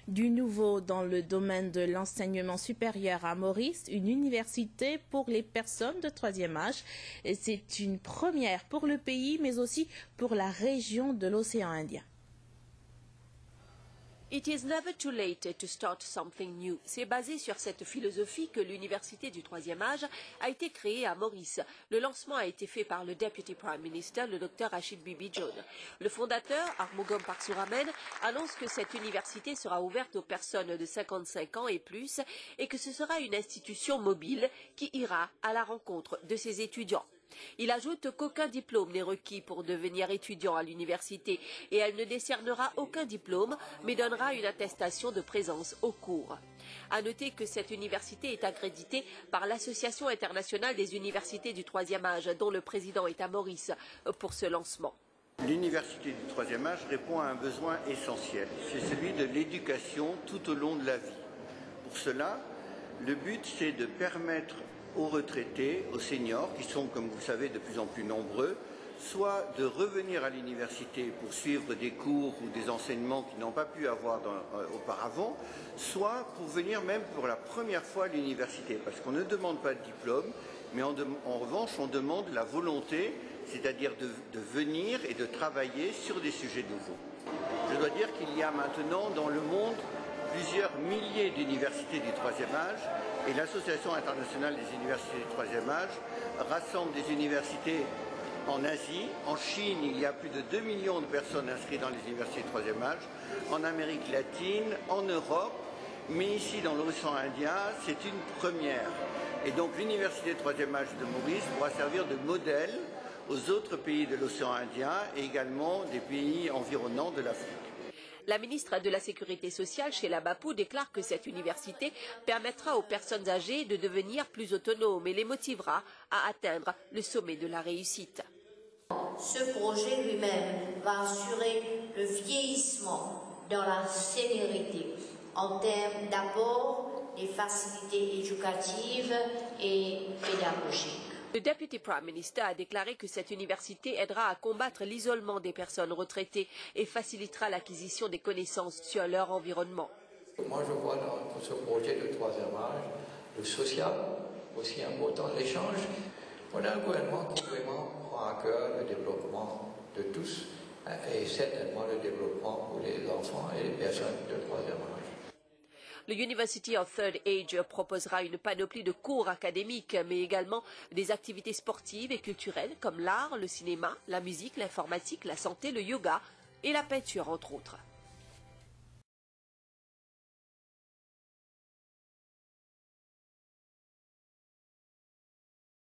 Du nouveau dans le domaine de l'enseignement supérieur à Maurice, une université pour les personnes de troisième âge. C'est une première pour le pays, mais aussi pour la région de l'océan Indien. It is never too late to start something new. C'est basé sur cette philosophie que l'université du troisième âge a été créée à Maurice. Le lancement a été fait par le Deputy Prime Minister, le Dr Rashid Bibi John. Le fondateur, Armugam Parksuramen, annonce que cette université sera ouverte aux personnes de 55 ans et plus et que ce sera une institution mobile qui ira à la rencontre de ses étudiants. Il ajoute qu'aucun diplôme n'est requis pour devenir étudiant à l'université et elle ne décernera aucun diplôme mais donnera une attestation de présence au cours. À noter que cette université est accréditée par l'Association internationale des universités du troisième âge dont le président est à Maurice pour ce lancement. L'université du troisième âge répond à un besoin essentiel, c'est celui de l'éducation tout au long de la vie. Pour cela, le but c'est de permettre aux retraités, aux seniors, qui sont, comme vous le savez, de plus en plus nombreux, soit de revenir à l'université pour suivre des cours ou des enseignements qu'ils n'ont pas pu avoir auparavant, soit pour venir même pour la première fois à l'université, parce qu'on ne demande pas de diplôme, mais en revanche, on demande la volonté, c'est-à-dire de venir et de travailler sur des sujets nouveaux. Je dois dire qu'il y a maintenant dans le monde plusieurs milliers d'universités du troisième âge et l'Association internationale des universités du troisième âge rassemble des universités en Asie, en Chine, il y a plus de 2 millions de personnes inscrites dans les universités du troisième âge, en Amérique latine, en Europe, mais ici dans l'océan Indien, c'est une première. Et donc l'université du troisième âge de Maurice pourra servir de modèle aux autres pays de l'océan Indien et également des pays environnants de l'Afrique. La ministre de la Sécurité sociale, Sheila Bappu, déclare que cette université permettra aux personnes âgées de devenir plus autonomes et les motivera à atteindre le sommet de la réussite. Ce projet lui-même va assurer le vieillissement dans la sénérité en termes d'apport des facilités éducatives et pédagogiques. Le Deputy Prime Minister a déclaré que cette université aidera à combattre l'isolement des personnes retraitées et facilitera l'acquisition des connaissances sur leur environnement. Moi, je vois dans ce projet de troisième âge le social, aussi important, l'échange. On a un gouvernement qui vraiment prend à cœur le développement de tous et certainement le développement pour les enfants et les personnes de troisième âge. Le University of Third Age proposera une panoplie de cours académiques, mais également des activités sportives et culturelles comme l'art, le cinéma, la musique, l'informatique, la santé, le yoga et la peinture, entre autres.